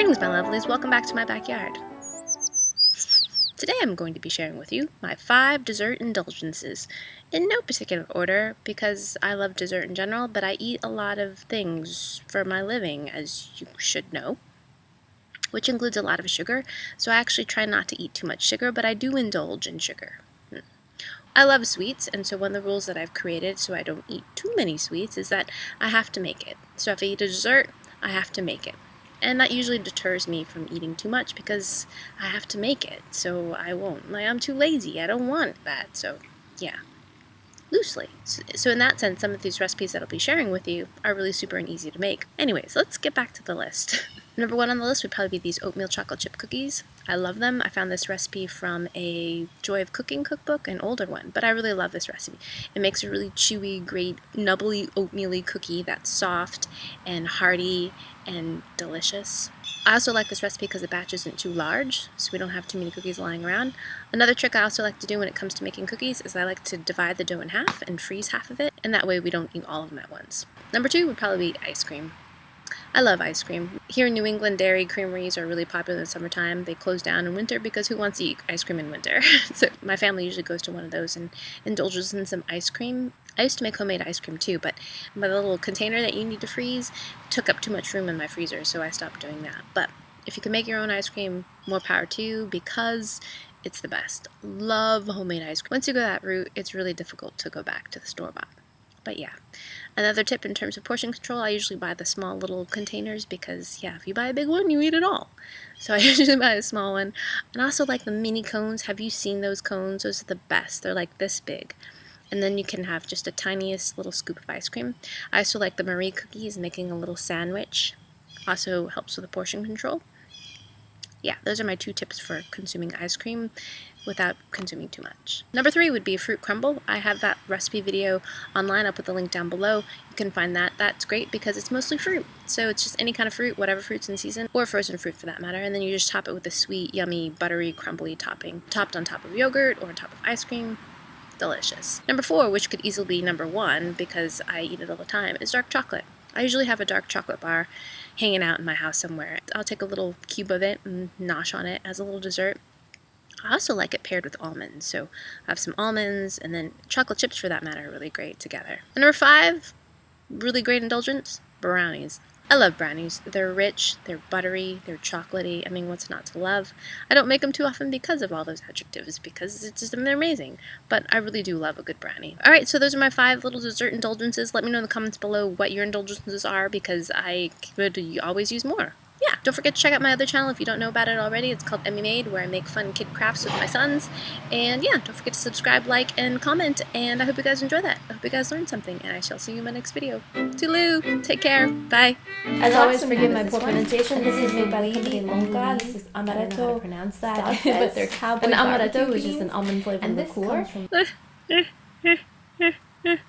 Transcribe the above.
Greetings, my lovelies. Welcome back to my backyard. Today I'm going to be sharing with you my 5 dessert indulgences. In no particular order, because I love dessert in general, but I eat a lot of things for my living, as you should know, which includes a lot of sugar, so I actually try not to eat too much sugar, but I do indulge in sugar. I love sweets, and so one of the rules that I've created so I don't eat too many sweets is that I have to make it. So if I eat a dessert, I have to make it. And that usually deters me from eating too much because I have to make it, so I won't. Like, I'm too lazy. I don't want that, so yeah. Loosely. So in that sense, some of these recipes that I'll be sharing with you are really super and easy to make. Anyways, let's get back to the list. Number 1 on the list would probably be these oatmeal chocolate chip cookies. I love them. I found this recipe from a Joy of Cooking cookbook, an older one, but I really love this recipe. It makes a really chewy, great, nubbly, oatmeal-y cookie that's soft and hearty and delicious. I also like this recipe because the batch isn't too large, so we don't have too many cookies lying around. Another trick I also like to do when it comes to making cookies is I like to divide the dough in half and freeze half of it, and that way we don't eat all of them at once. Number 2 would probably be ice cream. I love ice cream. Here in New England, dairy creameries are really popular in the summertime. They close down in winter because who wants to eat ice cream in winter? So my family usually goes to one of those and indulges in some ice cream. I used to make homemade ice cream too, but my little container that you need to freeze took up too much room in my freezer, so I stopped doing that. But if you can make your own ice cream, more power to you because it's the best. Love homemade ice cream. Once you go that route, it's really difficult to go back to the store-bought. But yeah. Another tip in terms of portion control, I usually buy the small little containers because, yeah, if you buy a big one, you eat it all. So I usually buy a small one. And I also like the mini cones. Have you seen those cones? Those are the best. They're like this big. And then you can have just a tiniest little scoop of ice cream. I also like the Marie cookies, making a little sandwich. Also helps with the portion control. Yeah, those are my 2 tips for consuming ice cream without consuming too much. Number 3 would be fruit crumble. I have that recipe video online. I'll put the link down below. You can find that. That's great because it's mostly fruit. So it's just any kind of fruit, whatever fruit's in season, or frozen fruit for that matter. And then you just top it with a sweet, yummy, buttery, crumbly topping, topped on top of yogurt or on top of ice cream. Delicious. Number 4, which could easily be number 1 because I eat it all the time, is dark chocolate. I usually have a dark chocolate bar hanging out in my house somewhere. I'll take a little cube of it and nosh on it as a little dessert. I also like it paired with almonds, so I have some almonds, and then chocolate chips for that matter are really great together. And number 5, really great indulgence, brownies. I love brownies. They're rich, they're buttery, they're chocolatey. I mean, what's not to love? I don't make them too often because of all those adjectives, because it's just, they're amazing. But I really do love a good brownie. Alright, so those are my 5 little dessert indulgences. Let me know in the comments below what your indulgences are, because I could always use more. Yeah, don't forget to check out my other channel if you don't know about it already. It's called Emmy Made, where I make fun kid crafts with my sons. And yeah, don't forget to subscribe, like, and comment. And I hope you guys enjoy that. I hope you guys learned something. And I shall see you in my next video. Toodaloo! Take care. Bye. As always, forgive my poor pronunciation. This is made by the company Monka. This is amaretto. Pronounce that, but they're cowboy. An amaretto, which is an almond flavored liqueur.